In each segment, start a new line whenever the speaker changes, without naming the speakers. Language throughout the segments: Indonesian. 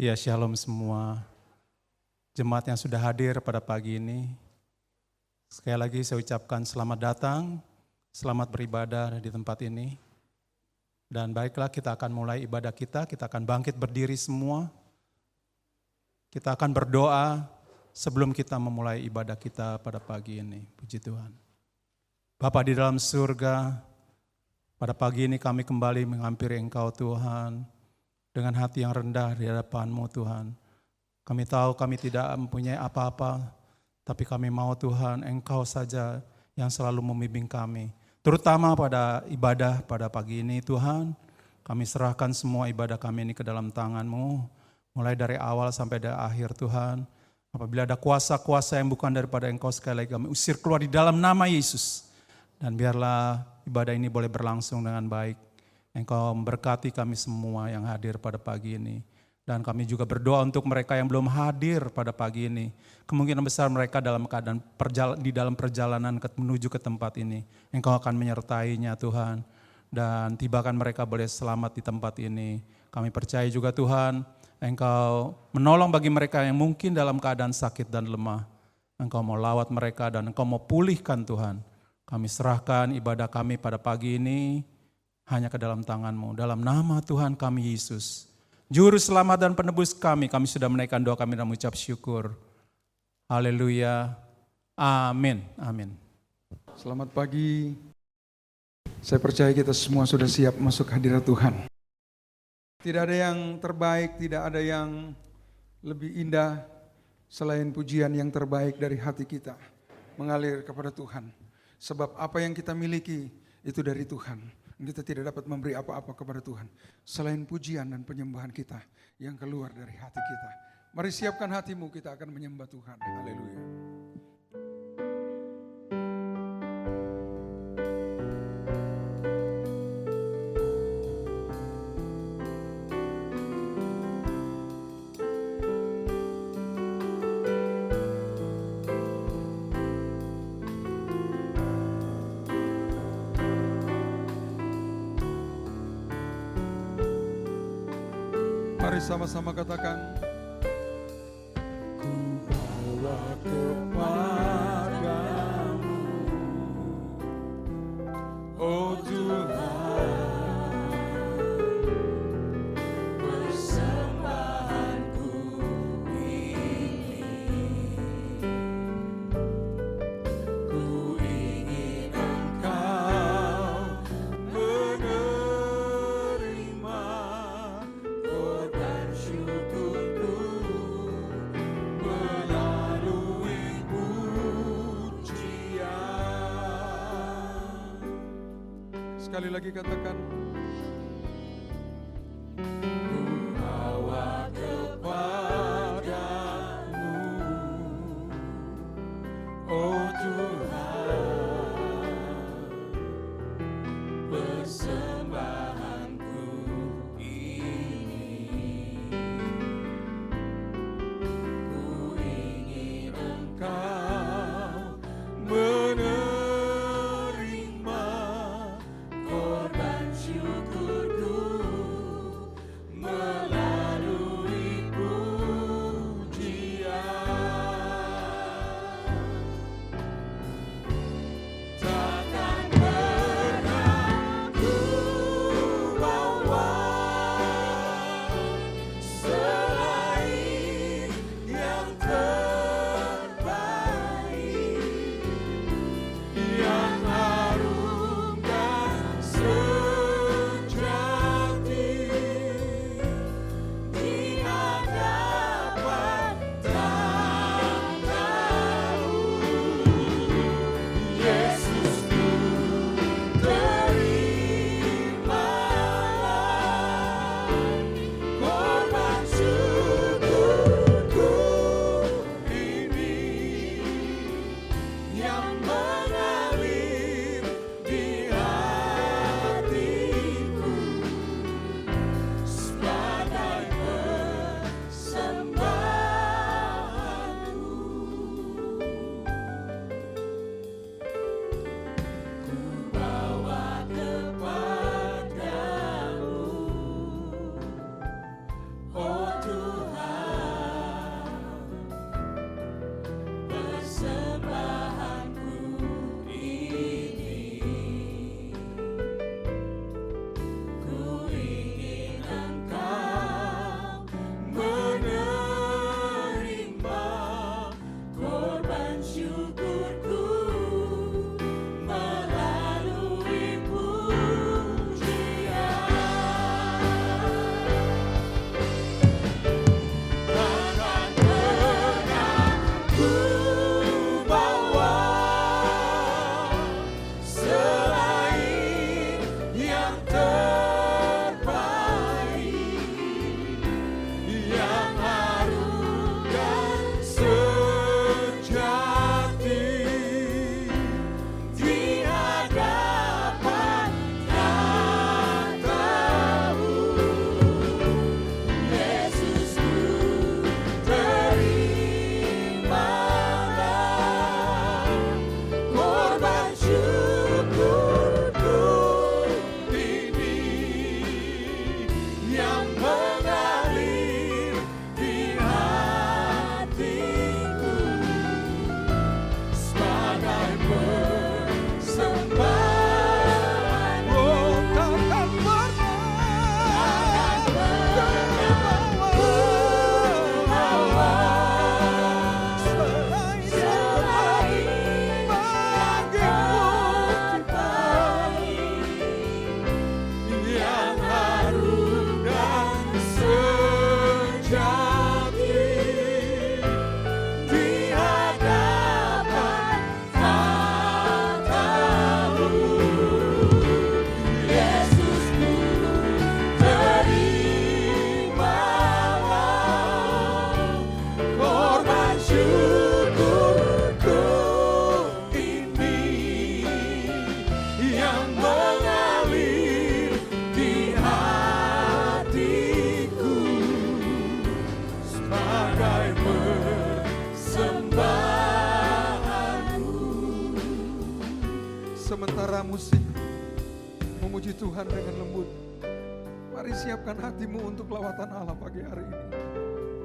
Ya, shalom semua jemaat yang sudah hadir pada pagi ini. Sekali lagi saya ucapkan selamat datang, selamat beribadah di tempat ini. Dan baiklah, kita akan mulai ibadah kita akan bangkit berdiri semua. Kita akan berdoa sebelum kita memulai ibadah kita pada pagi ini. Puji Tuhan. Bapa di dalam surga, pada pagi ini kami kembali menghampiri Engkau Tuhan, dengan hati yang rendah di hadapan-Mu Tuhan. Kami tahu kami tidak mempunyai apa-apa, tapi kami mau Tuhan Engkau saja yang selalu membimbing kami. Terutama pada ibadah pada pagi ini Tuhan, kami serahkan semua ibadah kami ini ke dalam tangan-Mu, mulai dari awal sampai dari akhir Tuhan. Apabila ada kuasa-kuasa yang bukan daripada Engkau, sekali lagi kami usir keluar di dalam nama Yesus. Dan biarlah ibadah ini boleh berlangsung dengan baik. Engkau memberkati kami semua yang hadir pada pagi ini. Dan kami juga berdoa untuk mereka yang belum hadir pada pagi ini. Kemungkinan besar mereka dalam keadaan di dalam perjalanan menuju ke tempat ini. Engkau akan menyertainya Tuhan. Dan tibakan mereka boleh selamat di tempat ini. Kami percaya juga Tuhan, Engkau menolong bagi mereka yang mungkin dalam keadaan sakit dan lemah. Engkau mau lawat mereka dan Engkau mau pulihkan Tuhan. Kami serahkan ibadah kami pada pagi ini hanya ke dalam tangan-Mu. Dalam nama Tuhan kami Yesus, Juru Selamat dan Penebus kami sudah menaikkan doa kami dan mengucap syukur. Haleluya. Amin. Amin.
Selamat pagi. Saya percaya kita semua sudah siap masuk hadirat Tuhan. Tidak ada yang terbaik, tidak ada yang lebih indah selain pujian yang terbaik dari hati kita mengalir kepada Tuhan. Sebab apa yang kita miliki itu dari Tuhan. Kita tidak dapat memberi apa-apa kepada Tuhan selain pujian dan penyembahan kita yang keluar dari hati kita. Mari siapkan hatimu, kita akan menyembah Tuhan. Haleluya. Mari sama-sama katakan. Ku bawa kepadamu, oh Tuhan, persembahanku ini. Ku ingin Engkau menerima syukurku melalui pujian. Sekali lagi katakan. Ku bawa kepadamu, oh Tuhan, persembahanku ini. Ku ingin Engkau menerima korban syukur sementara musik memuji Tuhan dengan lembut, mari siapkan hatimu untuk lawatan Allah pagi hari ini.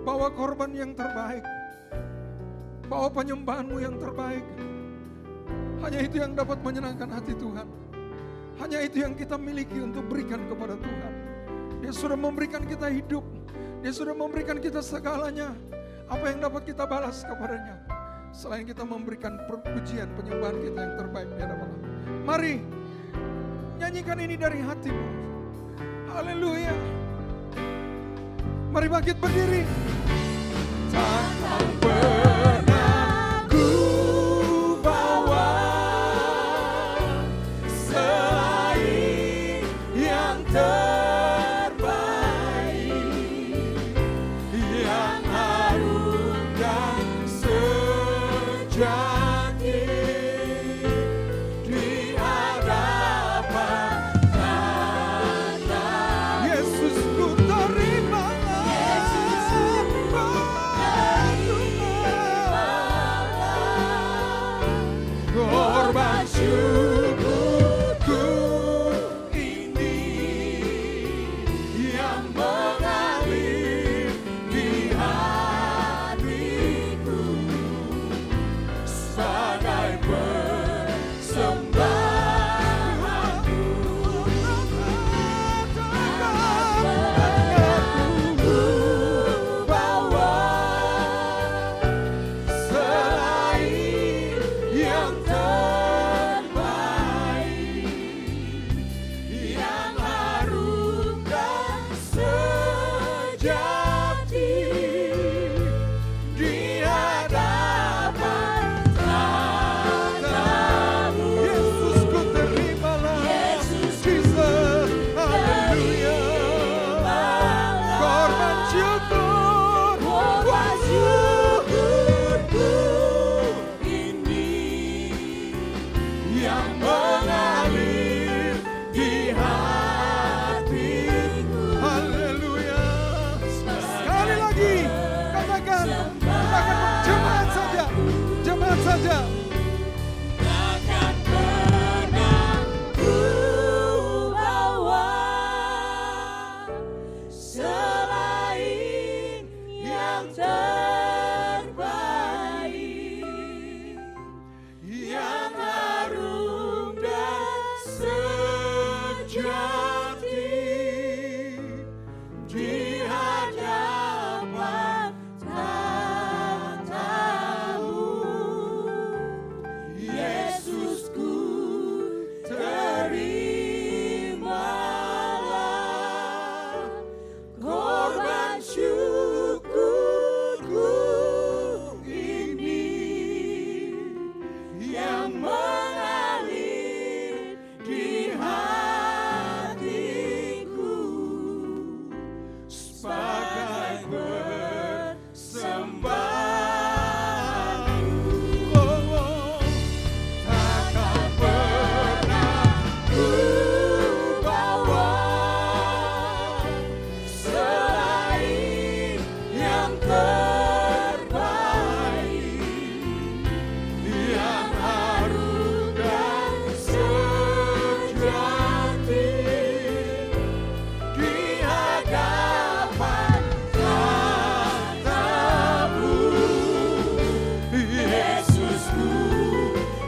Bawa korban yang terbaik, bawa penyembahanmu yang terbaik. Hanya itu yang dapat menyenangkan hati Tuhan. Hanya itu yang kita miliki untuk berikan kepada Tuhan. Dia sudah memberikan kita hidup, Dia sudah memberikan kita segalanya. Apa yang dapat kita balas kepadanya selain kita memberikan pujian penyembahan kita yang terbaik di hadapan Allah? Mari nyanyikan ini dari hatimu. Haleluya. Mari bangkit berdiri. Takkan pernah ku bawa selain yang terbaik, yang harum dan sejati di hadapan Tata. Yesus ku terimalah, korban syukurku ini yang mengalir di hatiku sebagai persembahanku. Ku bawa selain yang terbaik, yang harum dan sejati di hadapan Tata-Mu. Yesus ku terimalah, Jesus, haleluya. Korban syukurku ini yang mengalir di hatiku. Haleluya. Sekali lagi katakan, jemaat saja, jemaat saja.
Takkan pernah ku bawa selain yang terbaik,
Yang harum dan sejati di hadapan
Tata-Mu.
Yesusku, terimalah korban syukurku ini yang mengalir di hatiku sebagai persembahanku. Oh, takkan pernah ku bawa selain yang terbaik, yang harum dan sejati di hadapan Tata-Mu. Yesusku,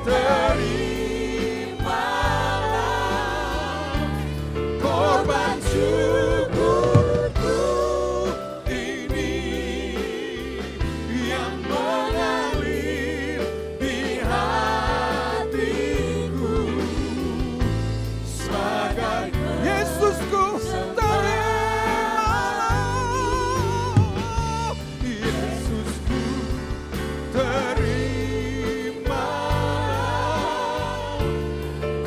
terimalah korban syukurku ini yang mengalir di hatiku sebagai Yesusku, terimalah. Yesusku, terimalah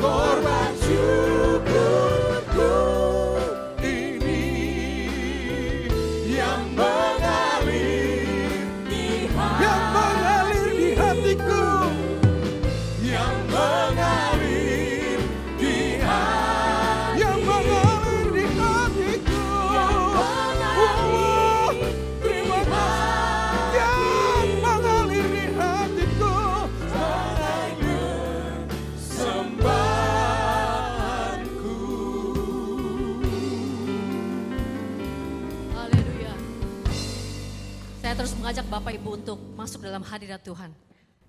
korban syukurku ini yang mengalir di hatiku, yang mengalir di hatiku, terima kasih, yang mengalir di hatiku sebagai persembahan.
Saya terus mengajak Bapak Ibu untuk masuk dalam hadirat Tuhan.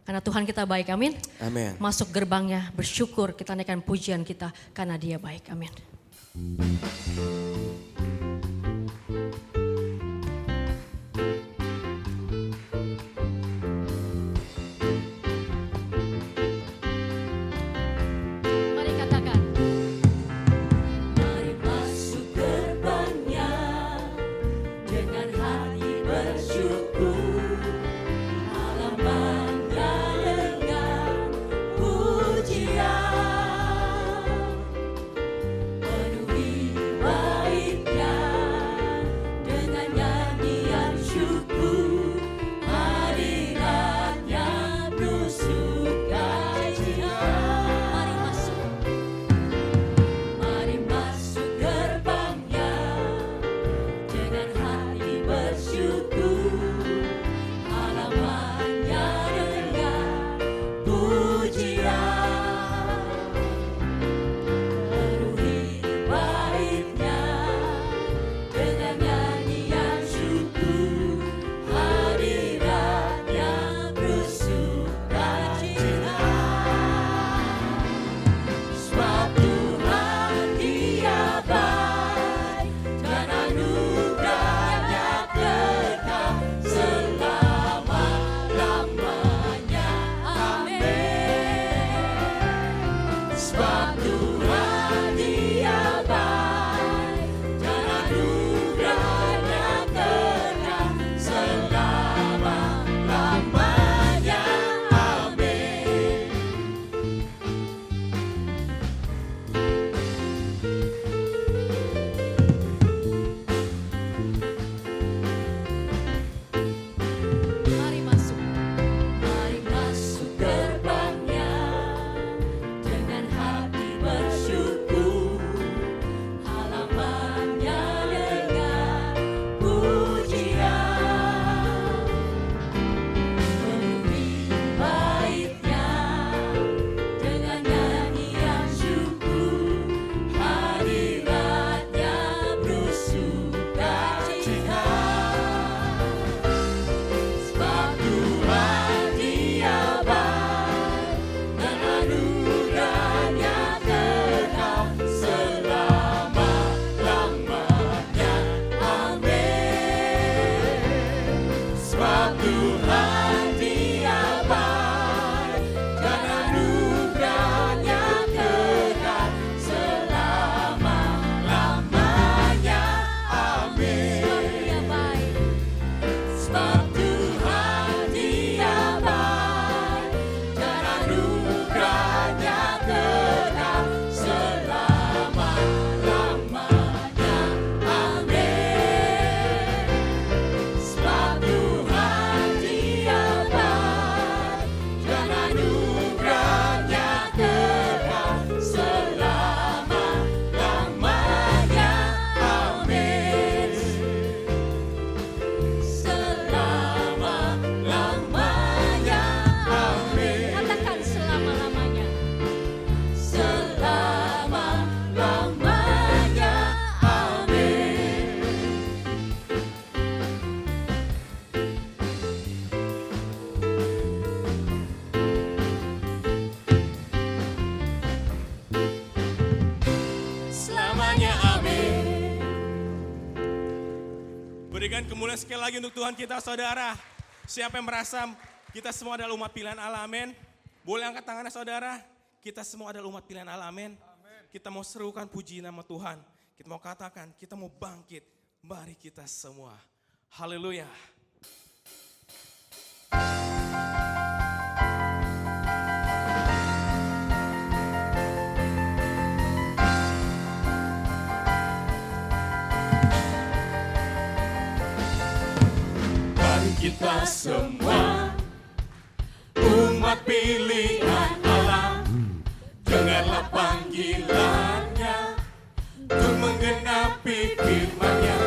Karena Tuhan kita baik, amin.
Amin.
Masuk gerbangnya, bersyukur, kita naikkan pujian kita karena Dia baik, amin. Mari katakan.
Mari masuk gerbangnya dengan hati bersyukur, halamannya dengan pujian, penuhi baitnya dengan nyanyian syukur, hadiratnya penuh sukacita.
Mari masuk.
Mari masuk gerbangnya dengan hati bersyukur, halamannya dengan pujian, penuhi baitnya dengan nyanyian syukur, hadiratnya penuh sukacita. Sebab Tuhan Dia baik dan anugerahnya kekal selama-lamanya. Amin. Sebab Tuhan Dia baik dan anugerahnya kekal selama-lamanya. Amin.
Mari masuk.
Mari masuk gerbangnya dengan hati bersyukur, halamannya dengan pujian, penuhi baitnya dengan nyanyian syukur, hadiratnya penuh sukacita. Sebab Tuhan Dia baik dan anugerahnya kekal selama-lamanya. Amin. Sebab Tuhan Dia baik dan anugerahnya kekal selama-lamanya. Amin.
Dia baik.
Sebab Tuhan Dia baik dan anugerahnya kekal selama-lamanya. Amin. Sebab Tuhan Dia baik dan anugerahnya kekal selama-lamanya. Amin. Selama-lamanya. Amin.
Katakan selama-lamanya.
Selama-lamanya. Amin. Selamanya. Amin.
Berikan kemuliaan sekali lagi untuk Tuhan kita, saudara. Siapa yang merasa kita semua adalah umat pilihan Allah, amin. Boleh angkat tangannya, saudara. Kita semua adalah umat pilihan Allah, amin. Kita mau serukan puji nama Tuhan. Kita mau katakan, kita mau bangkit. Mari kita semua. Haleluya.
Mari kita semua umat pilihan Allah, dengarlah panggilannya untuk menggenapi firman-Nya.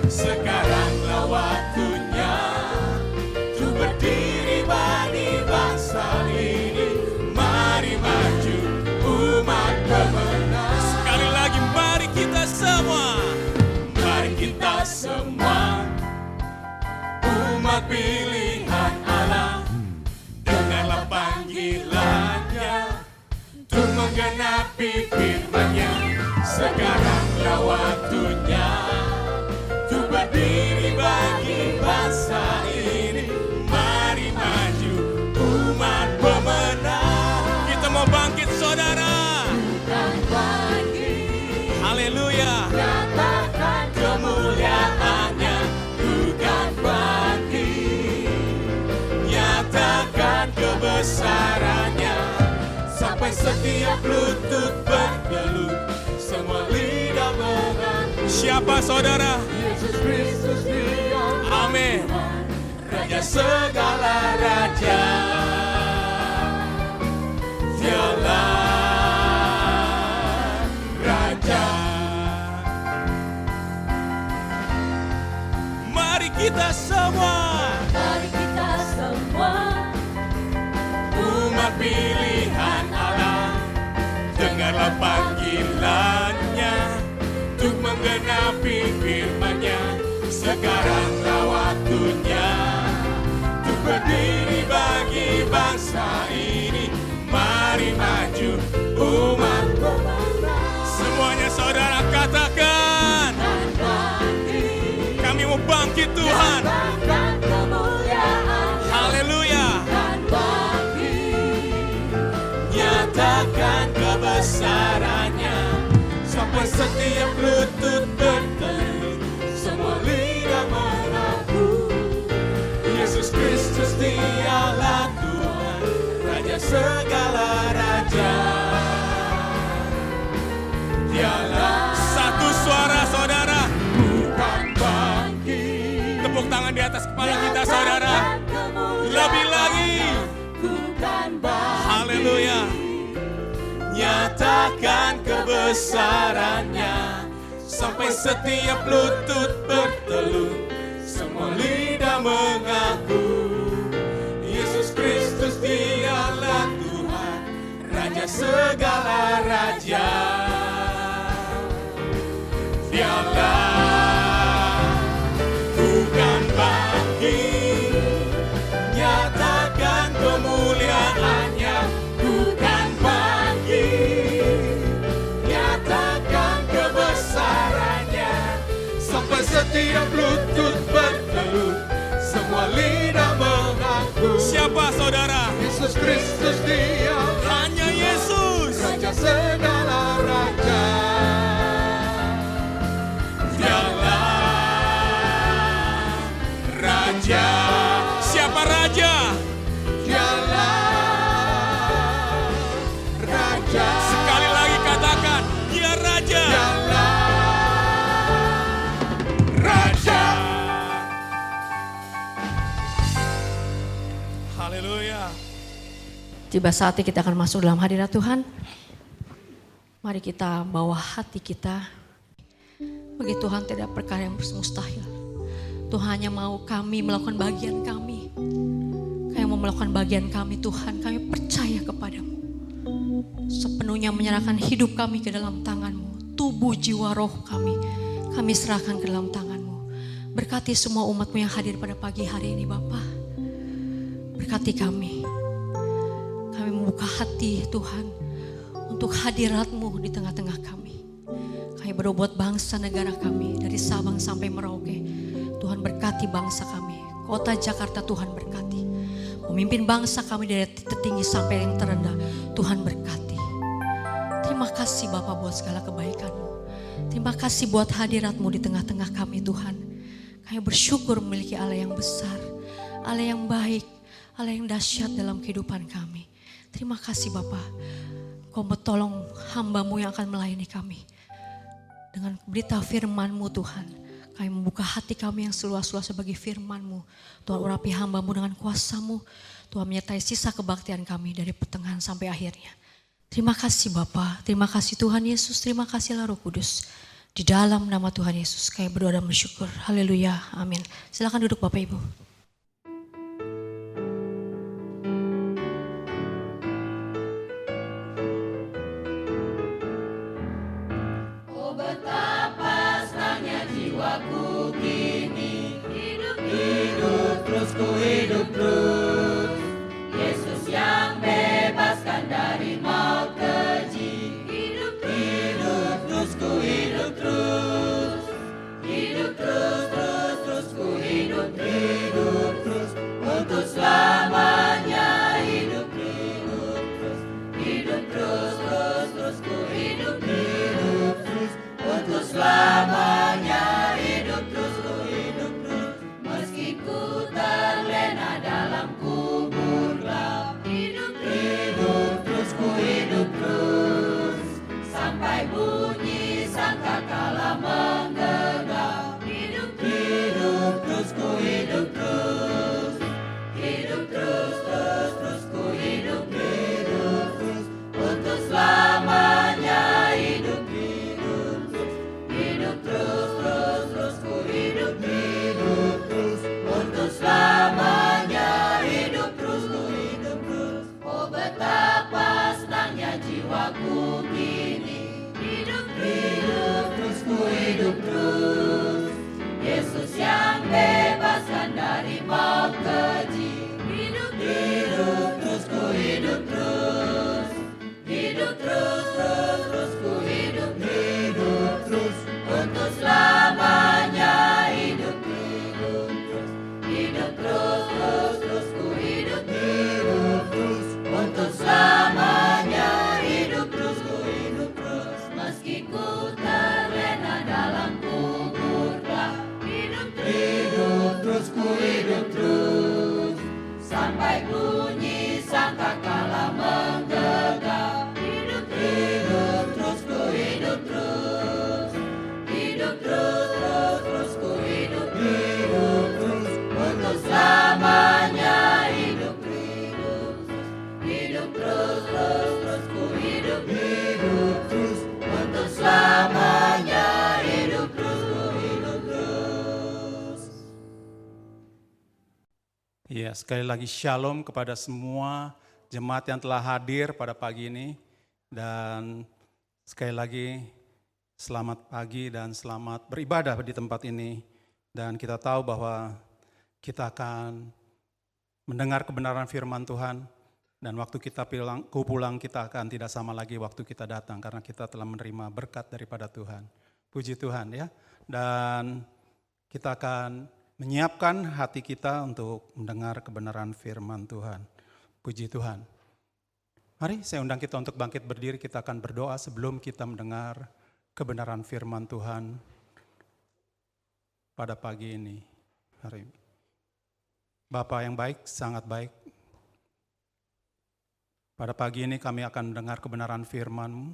Sekaranglah waktunya untuk berdiri bagi bangsa ini. Mari maju umat pemenang.
Sekali lagi, mari kita semua.
Mari kita semua umat pilihan Allah, dengarlah panggilannya untuk menggenapi firman-Nya. Sekaranglah waktunya untuk berdiri bagi bangsa ini. Mari maju umat pemenang. Kita mau bangkit saudara.
Bukan lagi
Haleluya.
nyatakan
Kemuliaannya bukan bangkit, nyatakan kebesarannya sampai setiap lutut bertelut, semua lidah mengaku. Siapa saudara?
Yesus Kristus Dia
Amin. Raja segala raja, Dialah Raja. Mari kita semua,
Mari kita semua
umat pilihan Allah, dengarlah panggilannya untuk menggenapi firman-Nya. Sekaranglah waktunya untuk berdiri bagi bangsa ini. Mari maju umat pemenang. Semuanya saudara katakan, kami mau bangkit Tuhan.
nyatakan kemuliaan
Haleluya.
dan bagi
Nyatakan kebesarannya sampai setiap lutut bertelut, semua lidah mengaku Yesus Kristus Dialah Tuhan, Raja segala raja. Dialah satu suara saudara, bukan bangkit. Tepuk tangan di atas kepala kita saudara. Lebih lagi.
bukan bagi
Haleluya. Nyatakan kebesarannya sampai setiap lutut bertelut, semua lidah mengaku Yesus Kristus Dialah Tuhan, Raja segala raja. Dialah bukan bangkit, nyatakan kemuliaannya. Bukan bangkit, nyatakan kebesarannya sampai setiap lutut bertelut, semua lidah mengaku. Siapa saudara?
Yesus Kristus Dia
Hanya Yesus.
Raja segala raja.
Dialah Raja. Siapa Raja?
Dialah Raja.
Sekali lagi katakan, Dia Raja.
Dialah
Raja. Haleluya.
Tiba saatnya kita akan masuk dalam hadirat Tuhan. Mari kita bawa hati kita. Bagi Tuhan tidak perkara yang mustahil. Tuhan hanya mau kami melakukan bagian kami. Kami mau melakukan bagian kami Tuhan. Kami percaya kepadamu. Sepenuhnya menyerahkan hidup kami ke dalam tangan-Mu. Tubuh, jiwa, roh kami serahkan ke dalam tangan-Mu. Berkati semua umat-Mu yang hadir pada pagi hari ini Bapa. Berkati kami. Kami membuka hati Tuhan untuk hadirat-Mu di tengah-tengah kami. Kami berdoa buat bangsa negara kami dari Sabang sampai Merauke. Tuhan berkati bangsa kami. Kota Jakarta Tuhan berkati. Memimpin bangsa kami dari tertinggi sampai yang terendah. Tuhan berkati. Terima kasih Bapa buat segala kebaikan-Mu. Terima kasih buat hadirat-Mu di tengah-tengah kami Tuhan. Kami bersyukur memiliki Allah yang besar. Allah yang baik. Allah yang dahsyat dalam kehidupan kami. Terima kasih Bapa. Kau tolong hamba-Mu yang akan melayani kami. Dengan berita firman-Mu Tuhan. Kami membuka hati kami yang seluas-luas sebagai firman-Mu. Tuhan urapi hamba-Mu dengan kuasa-Mu. Tuhan menyertai sisa kebaktian kami dari pertengahan sampai akhirnya. Terima kasih Bapa, terima kasih Tuhan Yesus, terima kasih Roh Kudus. Di dalam nama Tuhan Yesus kami berdoa dan bersyukur. Haleluya, amin. Silakan duduk Bapak Ibu.
Betapa senangnya jiwaku kini hidup terus ku sampai bunyi sangkakala menggegap. Hidup terus, ku hidup terus. Hidup terus, ku hidup terus. Untuk selamanya hidup terus. Hidup terus, ku hidup terus. Untuk selamanya hidup terus.
Ya, sekali lagi shalom kepada semua jemaat yang telah hadir pada pagi ini. Dan sekali lagi selamat pagi dan selamat beribadah di tempat ini. Dan kita tahu bahwa kita akan mendengar kebenaran firman Tuhan. Dan waktu kita pulang kita akan tidak sama lagi waktu kita datang. Karena kita telah menerima berkat daripada Tuhan. Puji Tuhan ya. Dan kita akan menyiapkan hati kita untuk mendengar kebenaran firman Tuhan. Puji Tuhan. Mari saya undang kita untuk bangkit berdiri, kita akan berdoa sebelum kita mendengar kebenaran firman Tuhan pada pagi ini. Mari. Bapa yang baik, sangat baik. Pada pagi ini kami akan mendengar kebenaran firman-Mu.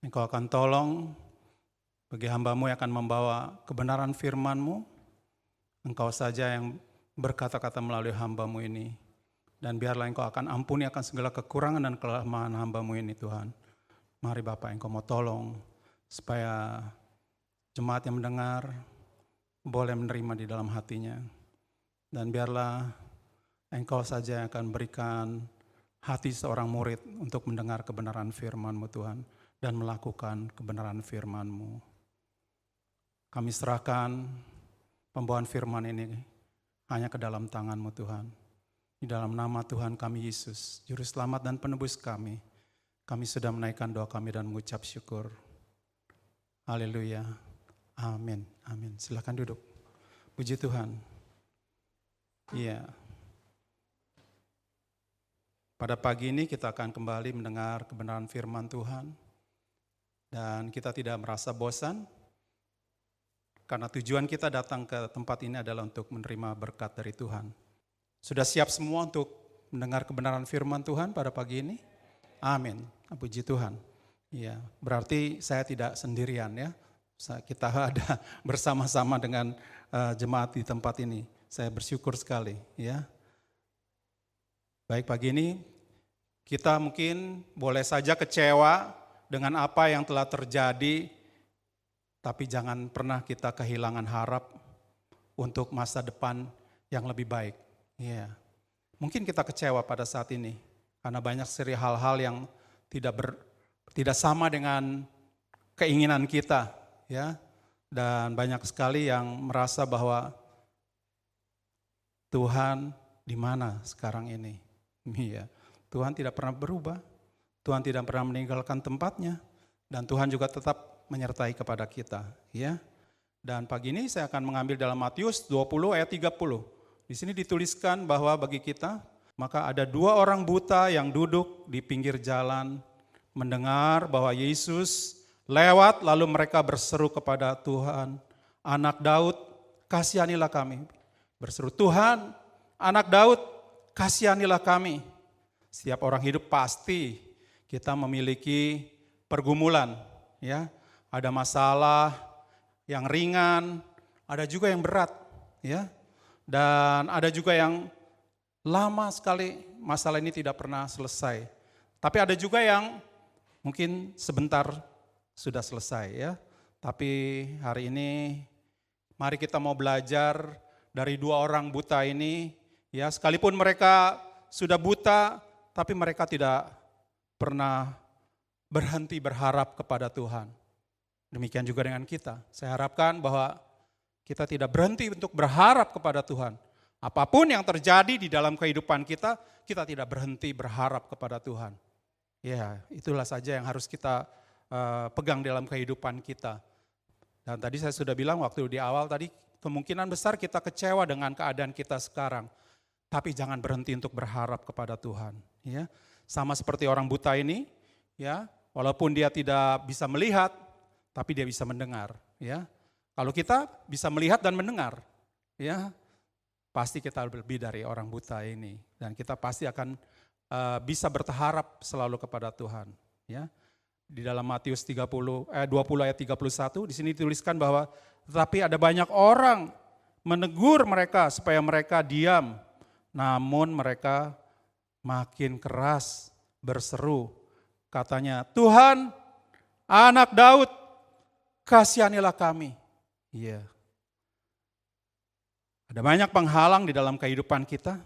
Engkau akan tolong bagi hamba-Mu yang akan membawa kebenaran firman-Mu. Engkau saja yang berkata-kata melalui hamba-Mu ini. Dan biarlah Engkau akan ampuni akan segala kekurangan dan kelemahan hamba-Mu ini Tuhan. Mari Bapak, Engkau mau tolong supaya jemaat yang mendengar boleh menerima di dalam hatinya. Dan biarlah Engkau saja yang akan berikan hati seorang murid untuk mendengar kebenaran firman-Mu Tuhan. Dan melakukan kebenaran firman-Mu. Kami serahkan pembawaan firman ini hanya ke dalam tangan-Mu Tuhan. Di dalam nama Tuhan kami Yesus, Juru Selamat dan Penebus kami sudah menaikkan doa kami dan mengucap syukur. Haleluya. Amin. Amin. Silakan duduk. Puji Tuhan. Iya. Pada pagi ini kita akan kembali mendengar kebenaran firman Tuhan. Dan kita tidak merasa bosan. Karena tujuan kita datang ke tempat ini adalah untuk menerima berkat dari Tuhan. Sudah siap semua untuk mendengar kebenaran firman Tuhan pada pagi ini? Amin. Puji Tuhan. Ya, berarti saya tidak sendirian ya. Kita ada bersama-sama dengan jemaat di tempat ini. Saya bersyukur sekali ya. Baik, pagi ini kita mungkin boleh saja kecewa dengan apa yang telah terjadi, tapi jangan pernah kita kehilangan harap untuk masa depan yang lebih baik. Ya, mungkin kita kecewa pada saat ini karena banyak sekali hal-hal yang tidak sama dengan keinginan kita, ya. Dan banyak sekali yang merasa bahwa Tuhan di mana sekarang ini? Iya, Tuhan tidak pernah berubah, Tuhan tidak pernah meninggalkan tempatnya, dan Tuhan juga tetap menyertai kepada kita, ya. Dan pagi ini saya akan mengambil dalam Matius 20 ayat 30. Di sini dituliskan bahwa bagi kita, maka ada 2 orang buta yang duduk di pinggir jalan, mendengar bahwa Yesus lewat, lalu mereka berseru kepada Tuhan, Anak Daud, kasihanilah kami. Berseru, Tuhan, Anak Daud, kasihanilah kami. Setiap orang hidup pasti kita memiliki pergumulan, ya. Ada masalah yang ringan, ada juga yang berat, ya. Dan ada juga yang lama sekali masalah ini tidak pernah selesai. Tapi ada juga yang mungkin sebentar sudah selesai, ya. Tapi hari ini mari kita mau belajar dari 2 orang buta ini, ya. Sekalipun mereka sudah buta, tapi mereka tidak pernah berhenti berharap kepada Tuhan. Demikian juga dengan kita. Saya harapkan bahwa kita tidak berhenti untuk berharap kepada Tuhan. Apapun yang terjadi di dalam kehidupan kita, kita tidak berhenti berharap kepada Tuhan. Ya, itulah saja yang harus kita pegang dalam kehidupan kita. Dan tadi saya sudah bilang waktu di awal tadi, kemungkinan besar kita kecewa dengan keadaan kita sekarang. Tapi jangan berhenti untuk berharap kepada Tuhan. Ya, sama seperti orang buta ini, ya, walaupun dia tidak bisa melihat, tapi dia bisa mendengar. Ya, kalau kita bisa melihat dan mendengar, ya, pasti kita lebih dari orang buta ini. Dan kita pasti akan bisa berharap selalu kepada Tuhan. Ya. Di dalam Matius 20 ayat 31, di sini dituliskan bahwa tetapi ada banyak orang menegur mereka supaya mereka diam. Namun mereka makin keras berseru. Katanya, Tuhan, anak Daud, kasihanilah kami. Iya. Ada banyak penghalang di dalam kehidupan kita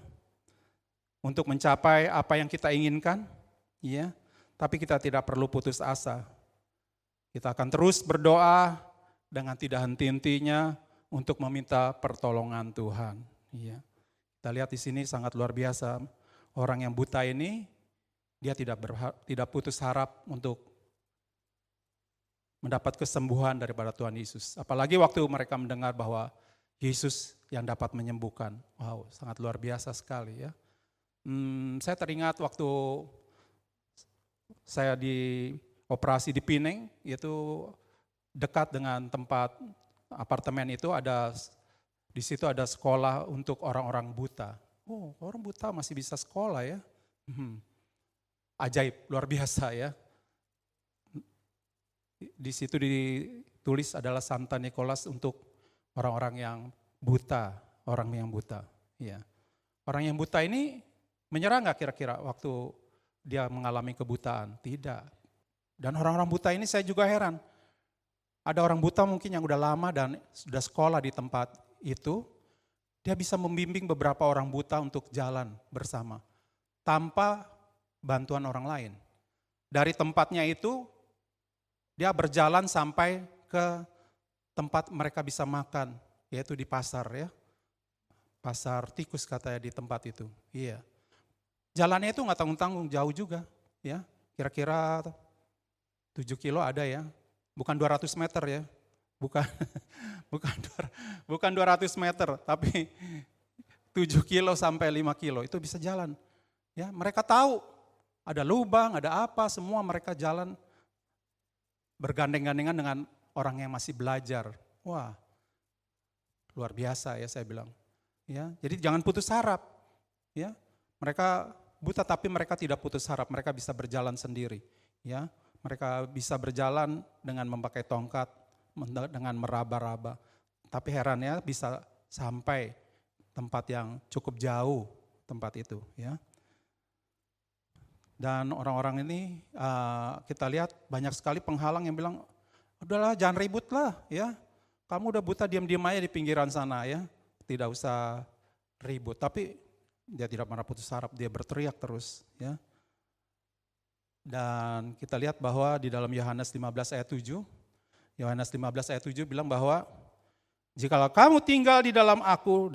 untuk mencapai apa yang kita inginkan. Iya. Tapi kita tidak perlu putus asa. Kita akan terus berdoa dengan tidak henti-hentinya untuk meminta pertolongan Tuhan. Iya. Kita lihat di sini sangat luar biasa. Orang yang buta ini, dia tidak putus harap untuk mendapat kesembuhan daripada Tuhan Yesus. Apalagi waktu mereka mendengar bahwa Yesus yang dapat menyembuhkan. Wow, sangat luar biasa sekali ya. Saya teringat waktu saya di operasi di Pineng, itu dekat dengan tempat apartemen itu di situ ada sekolah untuk orang-orang buta. Oh, orang buta masih bisa sekolah ya. Ajaib, luar biasa ya. Di situ ditulis adalah Santa Nicholas untuk orang-orang yang buta, orang yang buta. Ya. Orang yang buta ini menyerah nggak kira-kira waktu dia mengalami kebutaan? Tidak. Dan orang-orang buta ini saya juga heran. Ada orang buta mungkin yang udah lama dan sudah sekolah di tempat itu, dia bisa membimbing beberapa orang buta untuk jalan bersama tanpa bantuan orang lain. Dari tempatnya itu, dia berjalan sampai ke tempat mereka bisa makan, yaitu di pasar ya. Pasar tikus katanya di tempat itu. Iya. Jalannya itu nggak tanggung-tanggung, jauh juga ya. Kira-kira 7 kilo ada ya. Bukan 200 meter ya. Bukan 200 meter, tapi 7 kilo sampai 5 kilo itu bisa jalan. Ya, mereka tahu ada lubang, ada apa, semua mereka jalan bergandeng-gandengan dengan orang yang masih belajar. Wah, luar biasa ya saya bilang. Ya, jadi jangan putus harap. Ya, mereka buta tapi mereka tidak putus harap, mereka bisa berjalan sendiri. Ya, mereka bisa berjalan dengan memakai tongkat, dengan meraba-raba. Tapi herannya bisa sampai tempat yang cukup jauh tempat itu. Ya. Dan orang-orang ini kita lihat banyak sekali penghalang yang bilang, udahlah jangan ribut lah ya. Kamu udah buta diam-diam aja di pinggiran sana ya. Tidak usah ribut. Tapi dia tidak pernah putus harap, dia berteriak terus ya. Dan kita lihat bahwa di dalam Yohanes 15 ayat 7, Yohanes 15 ayat 7 bilang bahwa jikalau kamu tinggal di dalam aku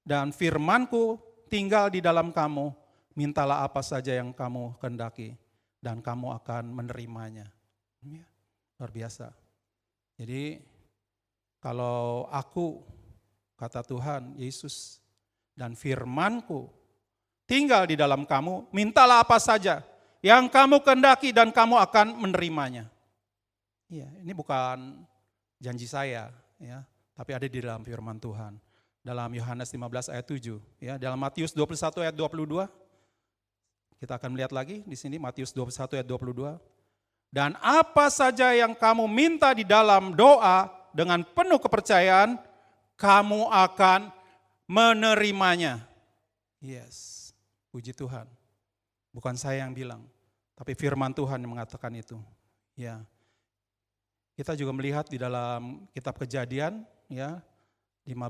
dan firmanku tinggal di dalam kamu, mintalah apa saja yang kamu kehendaki dan kamu akan menerimanya. Ya, luar biasa. Jadi kalau aku, kata Tuhan Yesus, dan firmanku tinggal di dalam kamu, mintalah apa saja yang kamu kehendaki dan kamu akan menerimanya. Iya, ini bukan janji saya, ya, tapi ada di dalam firman Tuhan. Dalam Yohanes 15 ayat 7, ya, dalam Matius 21 ayat 22, kita akan melihat lagi di sini Matius 21 ayat 22. Dan apa saja yang kamu minta di dalam doa dengan penuh kepercayaan, kamu akan menerimanya. Yes, puji Tuhan. Bukan saya yang bilang, tapi firman Tuhan yang mengatakan itu. Ya. Kita juga melihat di dalam kitab Kejadian ya 15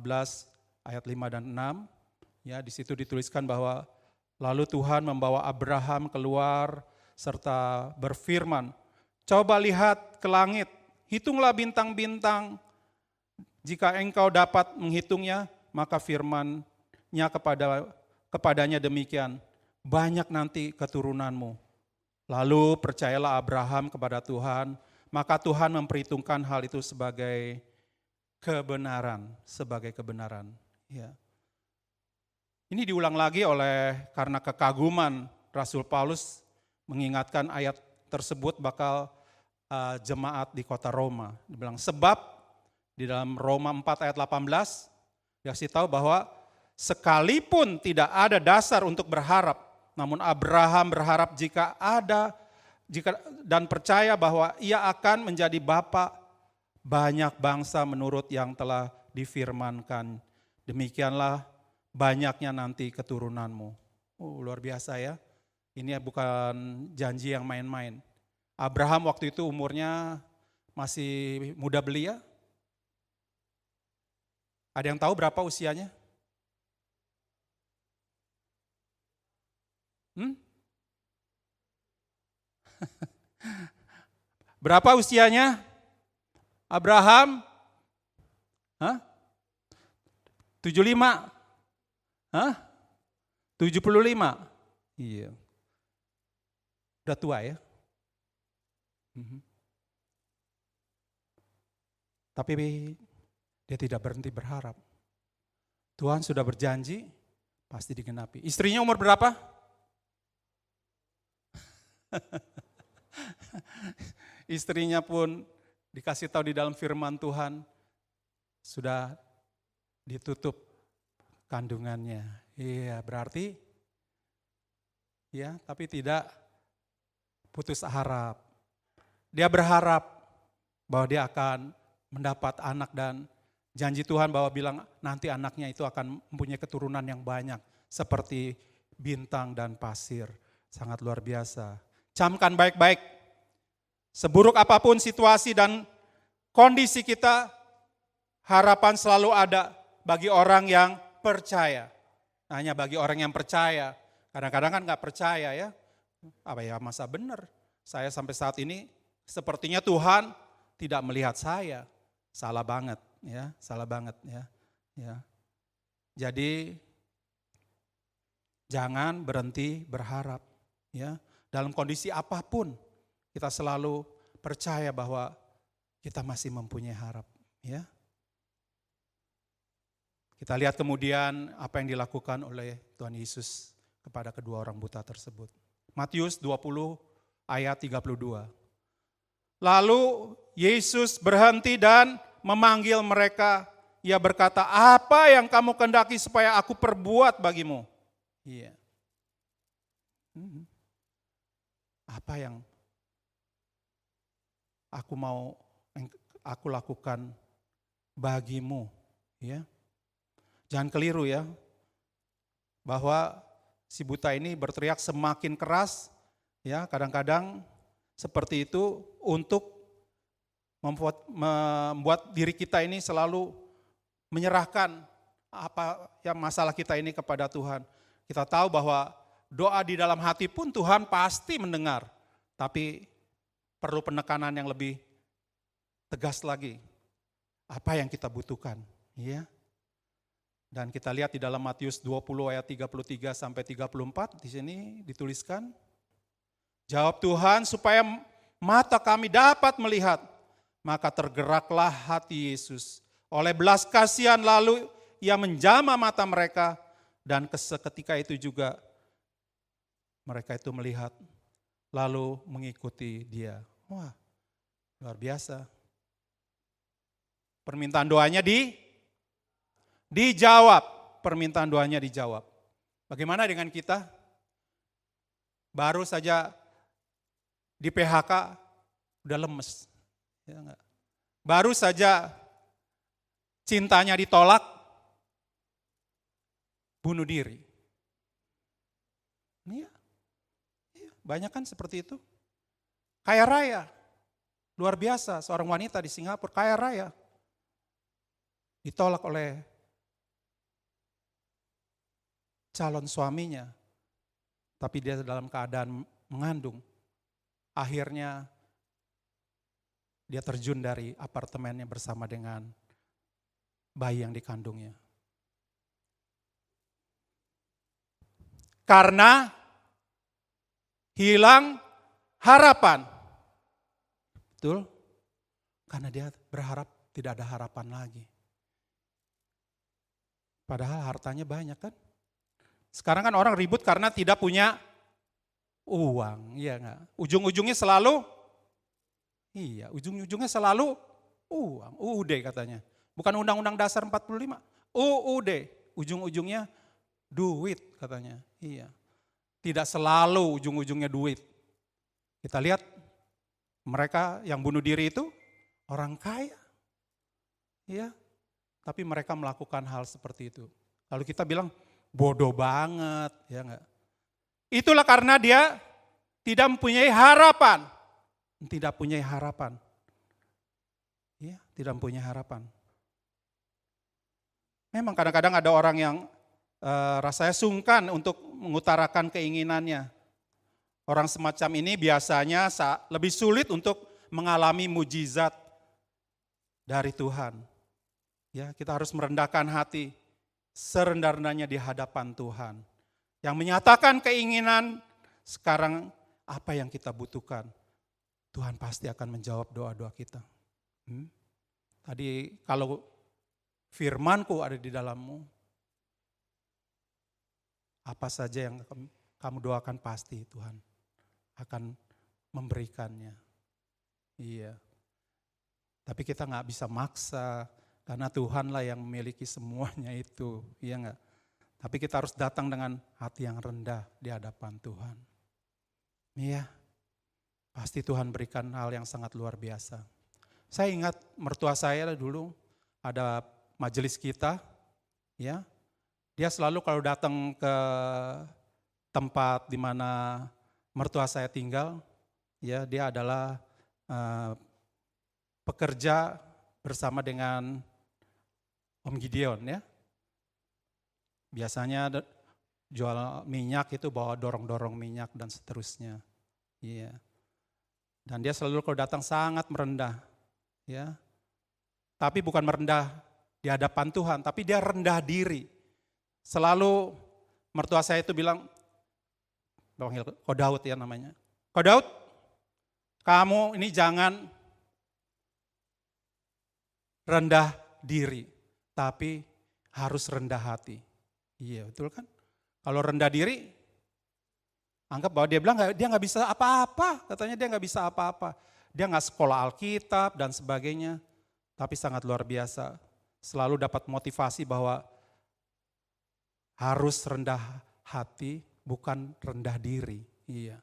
ayat 5 dan 6, ya di situ dituliskan bahwa lalu Tuhan membawa Abraham keluar serta berfirman, coba lihat ke langit, hitunglah bintang-bintang, jika engkau dapat menghitungnya, maka firman-Nya kepadanya demikian, banyak nanti keturunanmu. Lalu percayalah Abraham kepada Tuhan, maka Tuhan memperhitungkan hal itu sebagai kebenaran, Ya. Ini diulang lagi karena kekaguman Rasul Paulus mengingatkan ayat tersebut bakal jemaat di kota Roma. Dia bilang sebab di dalam Roma 4 ayat 18 Dikasih tahu bahwa sekalipun tidak ada dasar untuk berharap, namun Abraham berharap jika dan percaya bahwa ia akan menjadi bapa banyak bangsa menurut yang telah difirmankan. Demikianlah banyaknya nanti keturunanmu. Luar biasa ya. Ini bukan janji yang main-main. Abraham waktu itu umurnya masih muda belia. Ada yang tahu berapa usianya? Berapa usianya? Abraham? 75? 75? Iya. Udah tua ya? Tapi dia tidak berhenti berharap. Tuhan sudah berjanji, pasti digenapi. Istrinya umur berapa? Istrinya pun dikasih tahu di dalam firman Tuhan, sudah ditutup kandungannya. Iya, berarti ya, tapi tidak putus harap. Dia berharap bahwa dia akan mendapat anak dan janji Tuhan bahwa bilang nanti anaknya itu akan mempunyai keturunan yang banyak seperti bintang dan pasir. Sangat luar biasa. Camkan baik-baik. Seburuk apapun situasi dan kondisi kita, harapan selalu ada bagi orang yang percaya. Hanya bagi orang yang percaya. Kadang-kadang kan nggak percaya ya. Apa ya, masa benar? Saya sampai saat ini sepertinya Tuhan tidak melihat saya. Salah banget ya, salah banget ya. Ya. Jadi jangan berhenti berharap ya. Dalam kondisi apapun kita selalu percaya bahwa kita masih mempunyai harap ya. Kita lihat kemudian apa yang dilakukan oleh Tuhan Yesus kepada kedua orang buta tersebut. Matius 20 ayat 32. Lalu Yesus berhenti dan memanggil mereka. Ia berkata, apa yang kamu kehendaki supaya aku perbuat bagimu? Iya. Apa yang aku lakukan bagimu? Ya. Jangan keliru ya, bahwa si buta ini berteriak semakin keras, ya kadang-kadang seperti itu untuk membuat diri kita ini selalu menyerahkan apa yang masalah kita ini kepada Tuhan. Kita tahu bahwa doa di dalam hati pun Tuhan pasti mendengar, tapi perlu penekanan yang lebih tegas lagi. Apa yang kita butuhkan, ya. Dan kita lihat di dalam Matius 20 ayat 33 sampai 34 di sini dituliskan, jawab Tuhan, supaya mata kami dapat melihat. Maka tergeraklah hati Yesus. Oleh belas kasihan lalu ia menjamah mata mereka, dan seketika itu juga mereka itu melihat lalu mengikuti dia. Wah, luar biasa. Permintaan doanya dijawab. Permintaan doanya dijawab. Bagaimana dengan kita? Baru saja di PHK udah lemes. Ya enggak? Baru saja cintanya ditolak, bunuh diri. Iya, banyak kan seperti itu. Kaya raya, luar biasa, seorang wanita di Singapura kaya raya. Ditolak oleh calon suaminya, tapi dia dalam keadaan mengandung. Akhirnya dia terjun dari apartemennya bersama dengan bayi yang dikandungnya. Karena hilang harapan. Betul? Karena dia berharap tidak ada harapan lagi. Padahal hartanya banyak kan. Sekarang kan orang ribut karena tidak punya uang, iya enggak? Ujung-ujungnya selalu ujung-ujungnya selalu uang, UUD katanya. Bukan Undang-Undang Dasar 45, UUD, ujung-ujungnya duit katanya. Iya. Tidak selalu ujung-ujungnya duit. Kita lihat mereka yang bunuh diri itu orang kaya. Iya. Tapi mereka melakukan hal seperti itu. Lalu kita bilang bodoh banget, ya enggak? Itulah karena dia tidak mempunyai harapan. Tidak punya harapan. Ya, tidak mempunyai harapan. Memang kadang-kadang ada orang yang rasanya sungkan untuk mengutarakan keinginannya. Orang semacam ini biasanya lebih sulit untuk mengalami mujizat dari Tuhan. Ya, kita harus merendahkan hati serendah-rendahnya di hadapan Tuhan. Yang menyatakan keinginan sekarang apa yang kita butuhkan. Tuhan pasti akan menjawab doa-doa kita. Tadi kalau firman-Ku ada di dalammu, apa saja yang kamu doakan pasti Tuhan akan memberikannya. Iya. Tapi kita nggak bisa maksa, karena Tuhanlah yang memiliki semuanya itu, iya enggak? Tapi kita harus datang dengan hati yang rendah di hadapan Tuhan. Iya, pasti Tuhan berikan hal yang sangat luar biasa. Saya ingat mertua saya dulu ada majelis kita, ya. Dia selalu kalau datang ke tempat di mana mertua saya tinggal, ya dia adalah pekerja bersama dengan Om Gideon, ya. Biasanya jual minyak itu bawa dorong-dorong minyak dan seterusnya. Iya. Dan dia selalu kalau datang sangat merendah, ya. Tapi bukan merendah di hadapan Tuhan, tapi dia rendah diri. Selalu mertua saya itu bilang, Ko Daud ya namanya. Ko Daud, kamu ini jangan rendah diri, tapi harus rendah hati. Iya betul kan? Kalau rendah diri, anggap bahwa dia bilang dia nggak bisa apa-apa. Katanya dia nggak bisa apa-apa. Dia nggak sekolah Alkitab dan sebagainya. Tapi sangat luar biasa. Selalu dapat motivasi bahwa harus rendah hati, bukan rendah diri. Iya.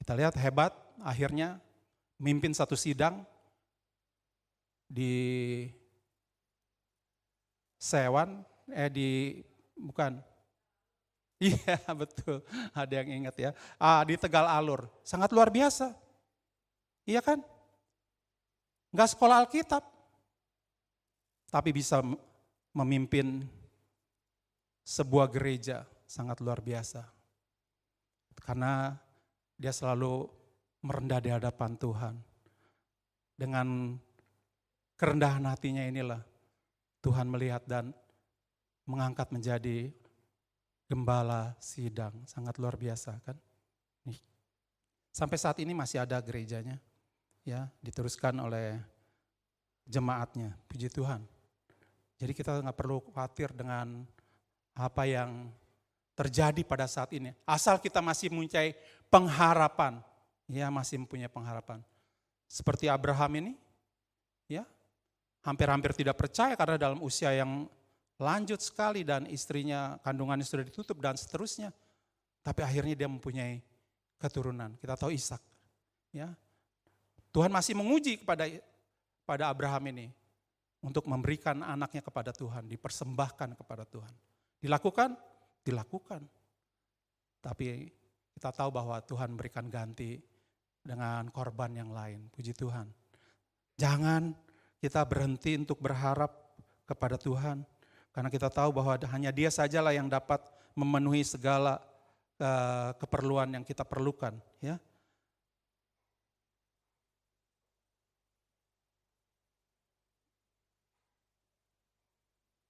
Kita lihat hebat, akhirnya mimpin satu sidang di Sewan, bukan. Iya betul, ada yang ingat ya. Di Tegal Alur, sangat luar biasa. Iya kan? Enggak sekolah Alkitab, tapi bisa memimpin sebuah gereja, sangat luar biasa. Karena dia selalu merendah di hadapan Tuhan. Dengan kerendahan hatinya inilah Tuhan melihat dan mengangkat menjadi gembala sidang. Sangat luar biasa kan. Nih. Sampai saat ini masih ada gerejanya. Ya, diteruskan oleh jemaatnya. Puji Tuhan. Jadi kita nggak perlu khawatir dengan apa yang terjadi pada saat ini. Asal kita masih mempunyai pengharapan. Ya, masih mempunyai pengharapan. Seperti Abraham ini, ya, hampir-hampir tidak percaya karena dalam usia yang lanjut sekali dan istrinya, kandungannya sudah ditutup dan seterusnya. Tapi akhirnya dia mempunyai keturunan. Kita tahu Ishak. Ya. Tuhan masih menguji pada Abraham ini untuk memberikan anaknya kepada Tuhan, dipersembahkan kepada Tuhan. Dilakukan? Dilakukan. Tapi kita tahu bahwa Tuhan berikan ganti dengan korban yang lain. Puji Tuhan. Jangan kita berhenti untuk berharap kepada Tuhan. Karena kita tahu bahwa hanya Dia sajalah yang dapat memenuhi segala keperluan yang kita perlukan. Ya.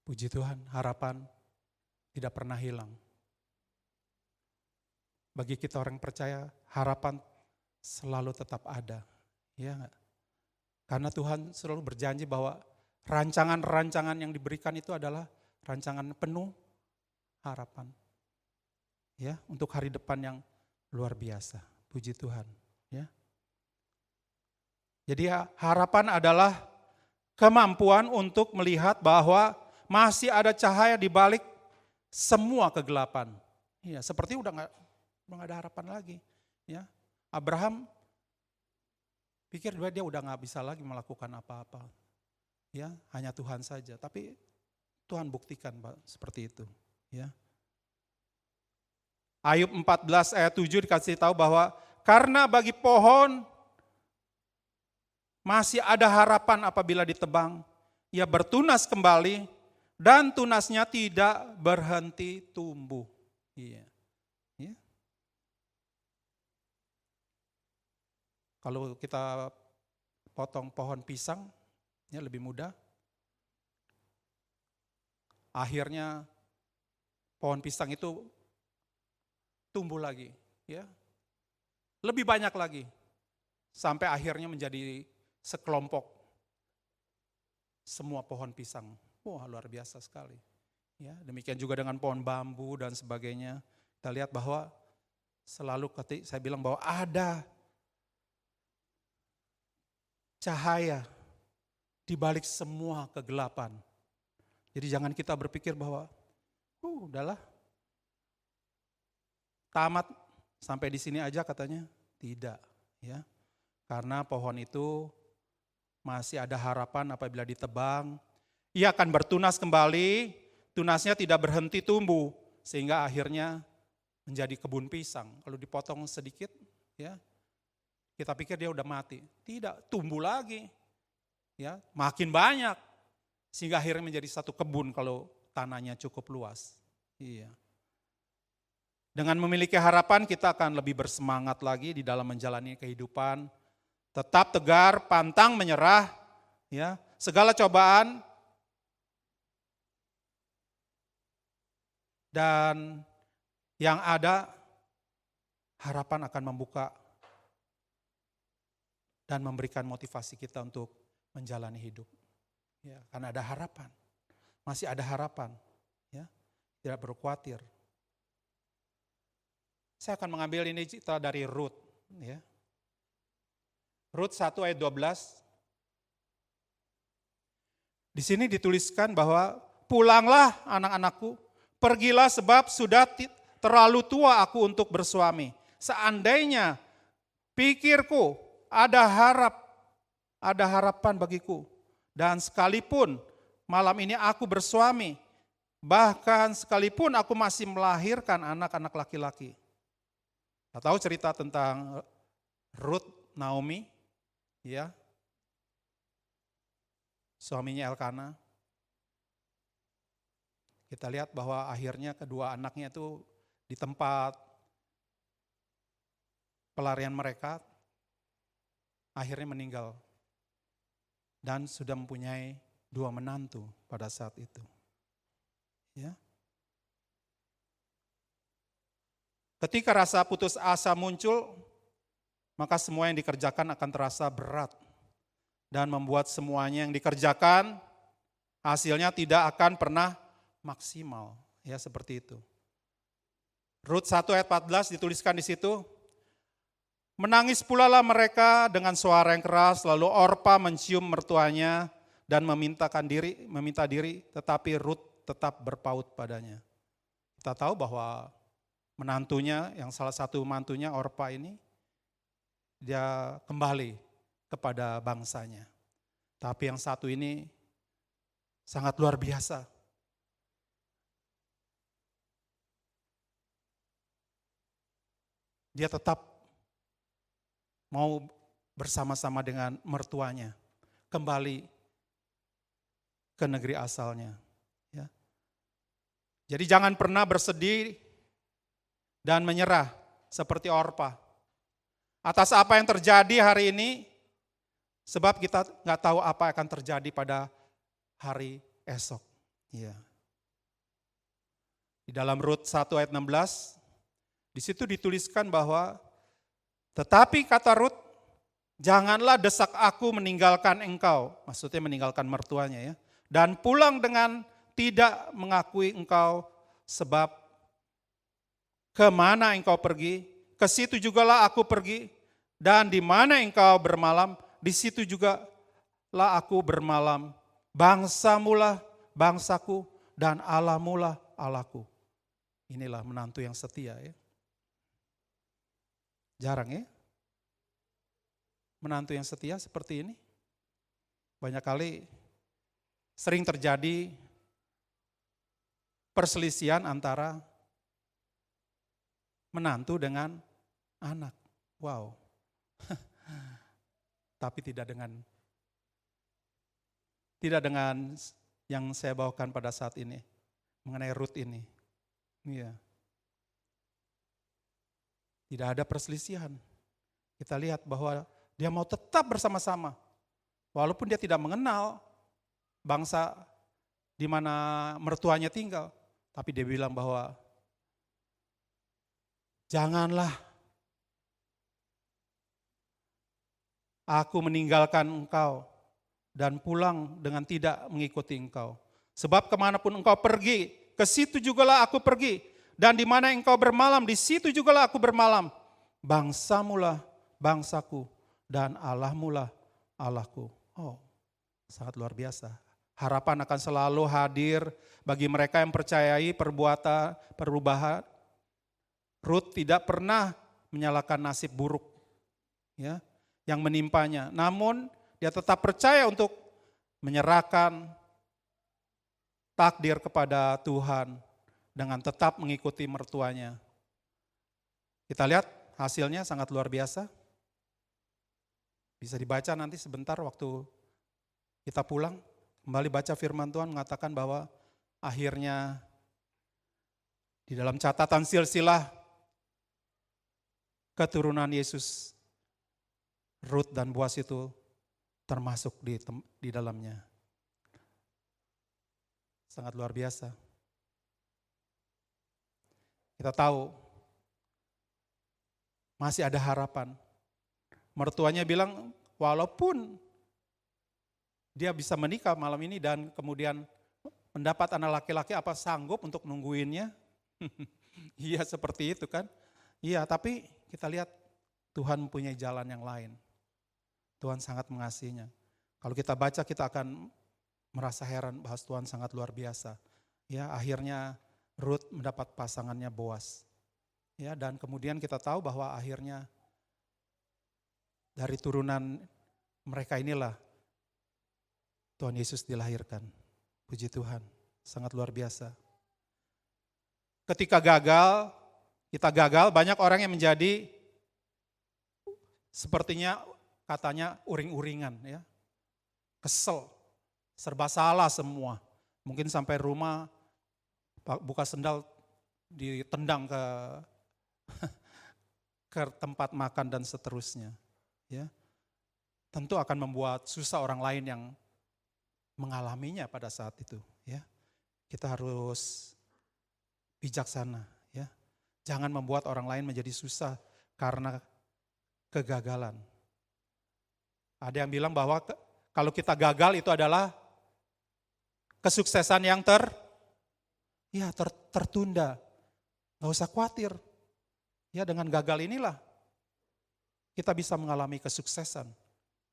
Puji Tuhan, harapan tidak pernah hilang. Bagi kita orang percaya, harapan selalu tetap ada. Ya enggak? Karena Tuhan selalu berjanji bahwa rancangan-rancangan yang diberikan itu adalah rancangan penuh harapan. Ya, untuk hari depan yang luar biasa. Puji Tuhan, ya. Jadi harapan adalah kemampuan untuk melihat bahwa masih ada cahaya di balik semua kegelapan. Ya, seperti udah nggak ada harapan lagi. Ya, Abraham pikir dia udah nggak bisa lagi melakukan apa-apa. Ya, hanya Tuhan saja. Tapi Tuhan buktikan seperti itu. Ya. Ayub 14 ayat 7 dikasih tahu bahwa karena bagi pohon masih ada harapan apabila ditebang, ia bertunas kembali dan tunasnya tidak berhenti tumbuh. Iya. Ya. Kalau kita potong pohon pisang, ya lebih mudah. Akhirnya pohon pisang itu tumbuh lagi, ya, lebih banyak lagi, sampai akhirnya menjadi sekelompok semua pohon pisang. Wah, luar biasa sekali. Ya, demikian juga dengan pohon bambu dan sebagainya. Kita lihat bahwa selalu saya bilang bahwa ada cahaya di balik semua kegelapan. Jadi jangan kita berpikir bahwa udahlah, tamat sampai di sini aja katanya. Tidak, ya. Karena pohon itu masih ada harapan apabila ditebang, ia akan bertunas kembali, tunasnya tidak berhenti tumbuh sehingga akhirnya menjadi kebun pisang. Kalau dipotong sedikit, ya, kita pikir dia udah mati. Tidak, tumbuh lagi. Ya, makin banyak sehingga akhirnya menjadi satu kebun kalau tanahnya cukup luas. Iya. Dengan memiliki harapan kita akan lebih bersemangat lagi di dalam menjalani kehidupan. Tetap tegar, pantang menyerah, ya. Segala cobaan dan yang ada harapan akan membuka dan memberikan motivasi kita untuk menjalani hidup. Ya, karena ada harapan. Masih ada harapan, ya. Tidak perlu khawatir. Saya akan mengambil ini cerita dari Rut. Ya. Rut 1 ayat 12. Di sini dituliskan bahwa pulanglah anak-anakku, pergilah sebab sudah terlalu tua aku untuk bersuami. Seandainya pikirku ada harapan bagiku. Dan sekalipun malam ini aku bersuami, bahkan sekalipun aku masih melahirkan anak-anak laki-laki. Kita tahu cerita tentang Rut, Naomi, ya, suaminya Elkana. Kita lihat bahwa akhirnya kedua anaknya itu di tempat pelarian mereka, akhirnya meninggal. Dan sudah mempunyai 2 menantu pada saat itu. Ya. Ketika rasa putus asa muncul, maka semua yang dikerjakan akan terasa berat. Dan membuat semuanya yang dikerjakan, hasilnya tidak akan pernah maksimal. Ya, seperti itu. Rut 1 ayat 14 dituliskan di situ. Menangis pula lah mereka dengan suara yang keras, lalu Orpa mencium mertuanya dan meminta diri, tetapi Rut tetap berpaut padanya. Kita tahu bahwa menantunya, yang salah satu mantunya Orpa ini, dia kembali kepada bangsanya. Tapi yang satu ini sangat luar biasa. Dia tetap mau bersama-sama dengan mertuanya, kembali ke negeri asalnya. Ya. Jadi jangan pernah bersedih dan menyerah seperti Orpa atas apa yang terjadi hari ini, sebab kita nggak tahu apa akan terjadi pada hari esok. Ya. Di dalam Rut 1 ayat 16, di situ dituliskan bahwa, tetapi kata Rut, janganlah desak aku meninggalkan engkau, maksudnya meninggalkan mertuanya ya, dan pulang dengan tidak mengakui engkau, sebab kemana engkau pergi, ke situ jugalah aku pergi, dan di mana engkau bermalam, di situ juga lah aku bermalam. Bangsamulah bangsaku, dan Allahmu lah Allahku. Inilah menantu yang setia ya. Jarang ya. Menantu yang setia seperti ini. Banyak kali sering terjadi perselisihan antara menantu dengan anak. Wow. Tapi tidak dengan yang saya bawakan pada saat ini. Mengenai Ruth ini. Iya. Tidak ada perselisihan. Kita lihat bahwa dia mau tetap bersama-sama. Walaupun dia tidak mengenal bangsa di mana mertuanya tinggal. Tapi dia bilang bahwa janganlah aku meninggalkan engkau dan pulang dengan tidak mengikuti engkau. Sebab kemanapun engkau pergi, ke situ jugalah aku pergi. Dan di mana engkau bermalam, di situ jugalah aku bermalam. Bangsamulah bangsaku dan Allahmulah Allahku. Oh, sangat luar biasa. Harapan akan selalu hadir bagi mereka yang percayai perubahan. Ruth tidak pernah menyalahkan nasib buruk ya, yang menimpanya. Namun dia tetap percaya untuk menyerahkan takdir kepada Tuhan dengan tetap mengikuti mertuanya. Kita lihat hasilnya sangat luar biasa. Bisa dibaca nanti sebentar waktu kita pulang. Kembali baca firman Tuhan mengatakan bahwa akhirnya di dalam catatan silsilah keturunan Yesus, Ruth dan Boaz itu termasuk di dalamnya. Sangat luar biasa. Kita tahu masih ada harapan. Mertuanya bilang walaupun dia bisa menikah malam ini dan kemudian mendapat anak laki-laki, apa sanggup untuk nungguinnya? Iya seperti itu kan. Iya tapi kita lihat Tuhan mempunyai jalan yang lain. Tuhan sangat mengasihinya. Kalau kita baca kita akan merasa heran bahwa Tuhan sangat luar biasa. Ya, akhirnya Ruth mendapat pasangannya Boaz. Ya, dan kemudian kita tahu bahwa akhirnya dari turunan mereka inilah Tuhan Yesus dilahirkan. Puji Tuhan, sangat luar biasa. Ketika kita gagal, banyak orang yang menjadi sepertinya katanya uring-uringan ya. Kesel, serba salah semua. Mungkin sampai rumah buka sendal ditendang ke tempat makan dan seterusnya. Ya, tentu akan membuat susah orang lain yang mengalaminya pada saat itu. Ya, kita harus bijaksana. Ya, jangan membuat orang lain menjadi susah karena kegagalan. Ada yang bilang bahwa kalau kita gagal itu adalah kesuksesan yang tertunda. Gak usah khawatir. Ya, dengan gagal inilah kita bisa mengalami kesuksesan.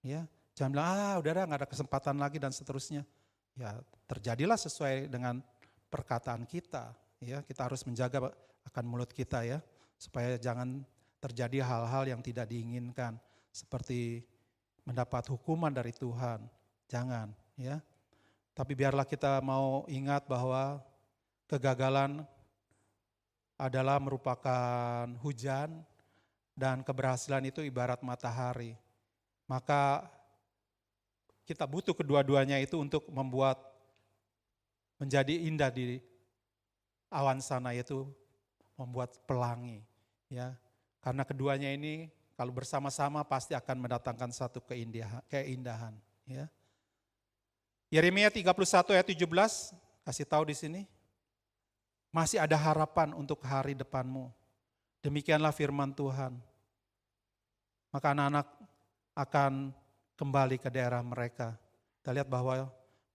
Ya, jangan bilang udah nggak ada kesempatan lagi dan seterusnya. Ya, terjadilah sesuai dengan perkataan kita. Ya, kita harus menjaga akan mulut kita ya, supaya jangan terjadi hal-hal yang tidak diinginkan seperti mendapat hukuman dari Tuhan. Jangan, ya. Tapi biarlah kita mau ingat bahwa kegagalan adalah merupakan hujan dan keberhasilan itu ibarat matahari. Maka kita butuh kedua-duanya itu untuk membuat menjadi indah di awan sana, yaitu membuat pelangi. Ya, karena keduanya ini kalau bersama-sama pasti akan mendatangkan satu keindahan. Ya. Yeremia 31 ayat 17 kasih tahu di sini. Masih ada harapan untuk hari depanmu. Demikianlah firman Tuhan. Maka anak-anak akan kembali ke daerah mereka. Kita lihat bahwa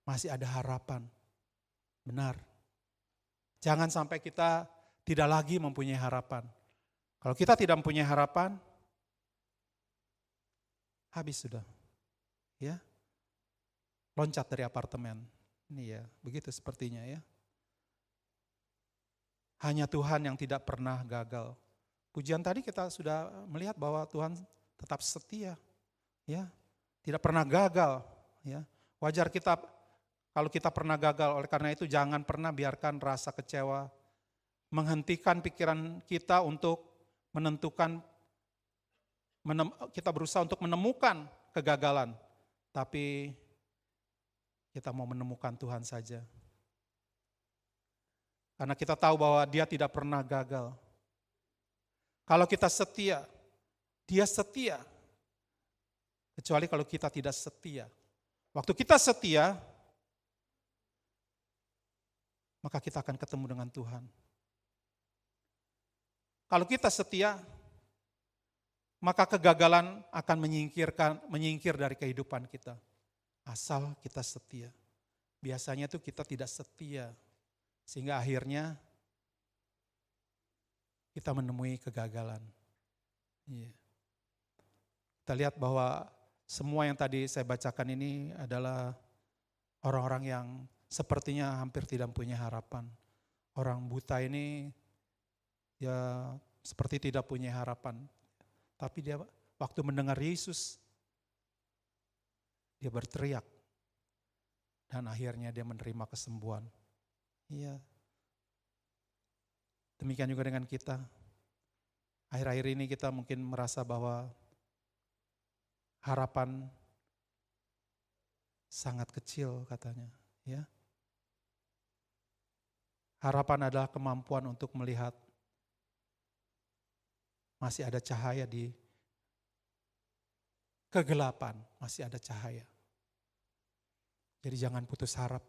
masih ada harapan. Benar. Jangan sampai kita tidak lagi mempunyai harapan. Kalau kita tidak mempunyai harapan, habis sudah. Ya. Loncat dari apartemen. Ini ya, begitu sepertinya ya. Hanya Tuhan yang tidak pernah gagal. Pujian tadi kita sudah melihat bahwa Tuhan tetap setia, ya, tidak pernah gagal. Ya, wajar kita kalau kita pernah gagal. Oleh karena itu jangan pernah biarkan rasa kecewa menghentikan pikiran kita untuk menentukan. Kita berusaha untuk menemukan kegagalan, tapi kita mau menemukan Tuhan saja. Karena kita tahu bahwa Dia tidak pernah gagal. Kalau kita setia, Dia setia. Kecuali kalau kita tidak setia. Waktu kita setia, maka kita akan ketemu dengan Tuhan. Kalau kita setia, maka kegagalan akan menyingkir dari kehidupan kita. Asal kita setia. Biasanya itu kita tidak setia. Sehingga akhirnya kita menemui kegagalan. Iya. Kita lihat bahwa semua yang tadi saya bacakan ini adalah orang-orang yang sepertinya hampir tidak punya harapan. Orang buta ini ya seperti tidak punya harapan. Tapi dia waktu mendengar Yesus, dia berteriak. Dan akhirnya dia menerima kesembuhan. Iya. Demikian juga dengan kita. Akhir-akhir ini kita mungkin merasa bahwa harapan sangat kecil katanya. Ya. Harapan adalah kemampuan untuk melihat masih ada cahaya di kegelapan, masih ada cahaya. Jadi jangan putus harap.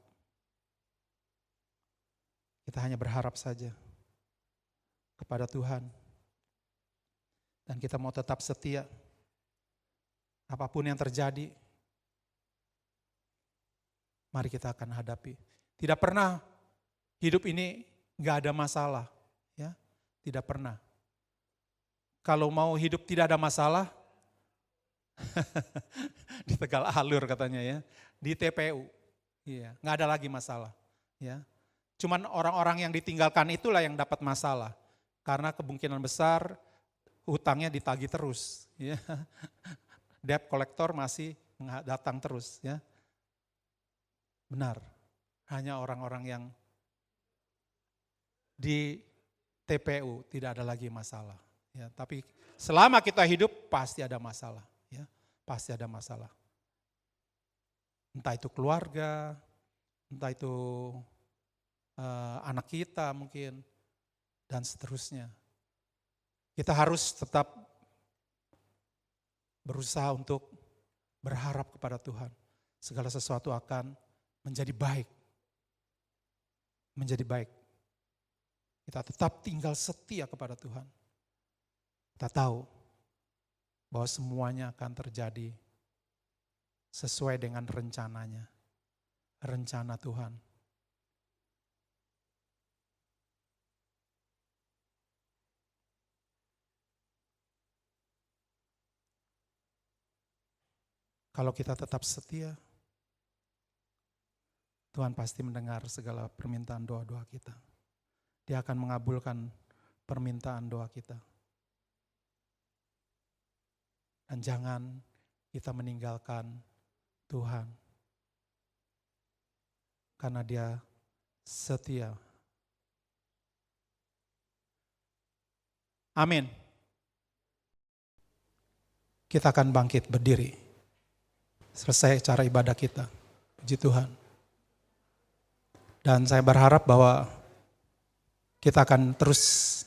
Kita hanya berharap saja kepada Tuhan. Dan kita mau tetap setia. Apapun yang terjadi, mari kita akan hadapi. Tidak pernah hidup ini gak ada masalah. Ya, tidak pernah. Kalau mau hidup tidak ada masalah, di Tegal Alur katanya ya, di TPU, iya, nggak ada lagi masalah. Ya, cuman orang-orang yang ditinggalkan itulah yang dapat masalah, karena kemungkinan besar hutangnya ditagih terus. Ya. Debt collector masih datang terus. Ya. Benar, hanya orang-orang yang di TPU tidak ada lagi masalah. Ya, tapi selama kita hidup pasti ada masalah, ya, pasti ada masalah. Entah itu keluarga, entah itu anak kita mungkin, dan seterusnya. Kita harus tetap berusaha untuk berharap kepada Tuhan. Segala sesuatu akan menjadi baik. Menjadi baik. Kita tetap tinggal setia kepada Tuhan. Kita tahu bahwa semuanya akan terjadi sesuai dengan rencananya, rencana Tuhan. Kalau kita tetap setia, Tuhan pasti mendengar segala permintaan doa-doa kita. Dia akan mengabulkan permintaan doa kita. Dan jangan kita meninggalkan Tuhan. Karena Dia setia. Amin. Kita akan bangkit berdiri. Selesai cara ibadah kita. Puji Tuhan. Dan saya berharap bahwa kita akan terus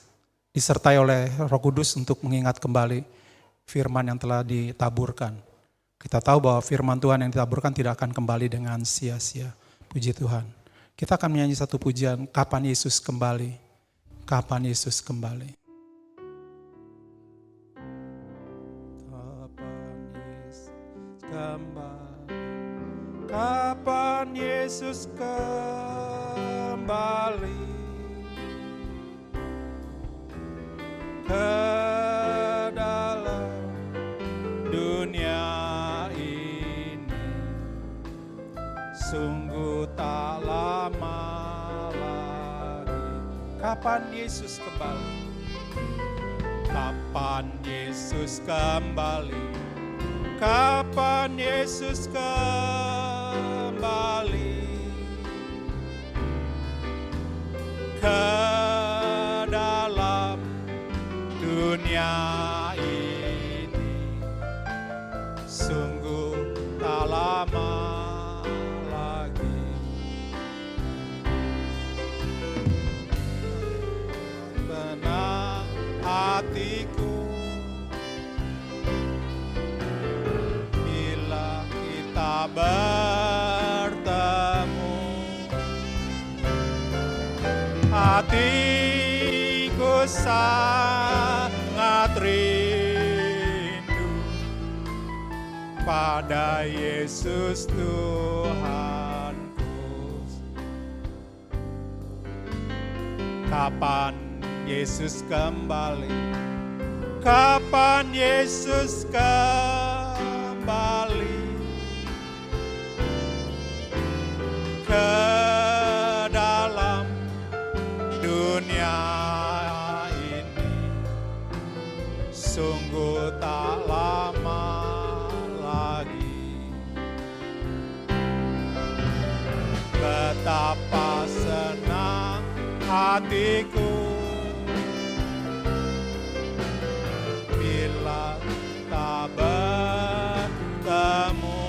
disertai oleh Roh Kudus untuk mengingat kembali firman yang telah ditaburkan. Kita tahu bahwa firman Tuhan yang ditaburkan tidak akan kembali dengan sia-sia. Puji Tuhan. Kita akan menyanyi satu pujian, Kapan Yesus Kembali. Kapan Yesus Kembali. Kapan Yesus kembali. Kapan Yesus kembali. Ke dalam dunia ini sungguh tak Kapan Yesus kembali? Kapan Yesus kembali? Kapan Yesus kembali ke dalam dunia ini? Sungguh tak lama lagi. Tenang hatiku bila kita bertemu. Hatiku sangat rindu pada Yesus Tuhanku. Kapan Yesus kembali? Kapan Yesus kembali ke dalam dunia ini? Sungguh tak lama lagi. Betapa senang hatiku bila tak bertemu.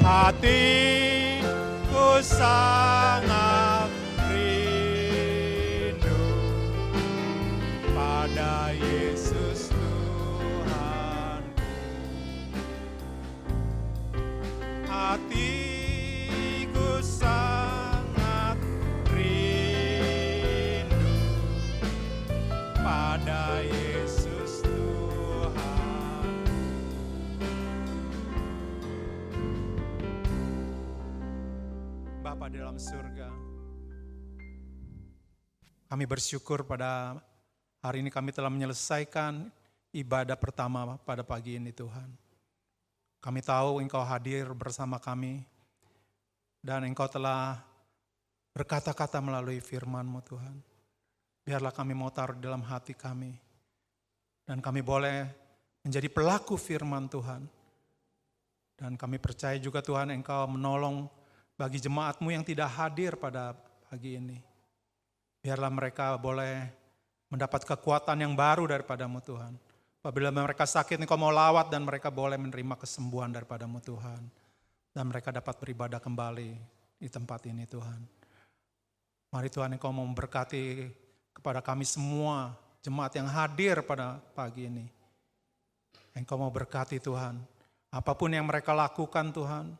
Hatiku sangat rindu pada Yesus Tuhanku. Hatiku sangat rindu pada Yesus Tuhan. Bapa di dalam surga, kami bersyukur pada hari ini kami telah menyelesaikan ibadah pertama pada pagi ini Tuhan. Kami tahu Engkau hadir bersama kami dan Engkau telah berkata-kata melalui firman-Mu Tuhan. Biarlah kami mau taruh dalam hati kami dan kami boleh menjadi pelaku firman Tuhan. Dan kami percaya juga Tuhan Engkau menolong bagi jemaat-Mu yang tidak hadir pada pagi ini. Biarlah mereka boleh mendapat kekuatan yang baru daripada-Mu Tuhan. Apabila mereka sakit, Engkau mau lawat dan mereka boleh menerima kesembuhan daripada-Mu Tuhan. Dan mereka dapat beribadah kembali di tempat ini Tuhan. Mari Tuhan Engkau mau memberkati kepada kami semua jemaat yang hadir pada pagi ini. Engkau mau berkati Tuhan. Apapun yang mereka lakukan Tuhan.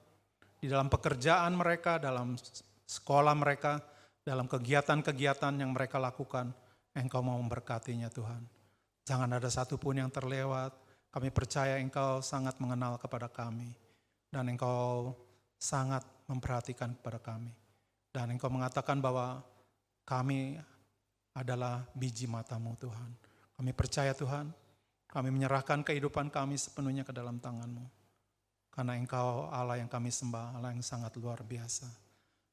Di dalam pekerjaan mereka, dalam sekolah mereka, dalam kegiatan-kegiatan yang mereka lakukan. Engkau mau memberkatinya Tuhan. Jangan ada satupun yang terlewat. Kami percaya Engkau sangat mengenal kepada kami. Dan Engkau sangat memperhatikan kepada kami. Dan Engkau mengatakan bahwa kami adalah biji mata-Mu Tuhan. Kami percaya Tuhan, kami menyerahkan kehidupan kami sepenuhnya ke dalam tangan-Mu. Karena Engkau Allah yang kami sembah, Allah yang sangat luar biasa.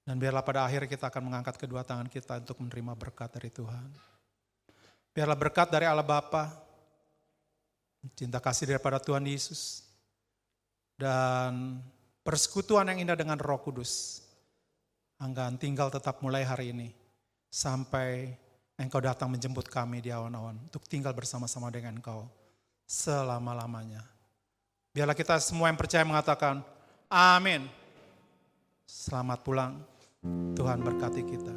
Dan biarlah pada akhir kita akan mengangkat kedua tangan kita untuk menerima berkat dari Tuhan. Biarlah berkat dari Allah Bapa, cinta kasih daripada Tuhan Yesus, dan persekutuan yang indah dengan Roh Kudus, akan tinggal tetap mulai hari ini, sampai Engkau datang menjemput kami di awan-awan, untuk tinggal bersama-sama dengan Engkau selama-lamanya. Biarlah kita semua yang percaya mengatakan, amin. Selamat pulang, Tuhan berkati kita.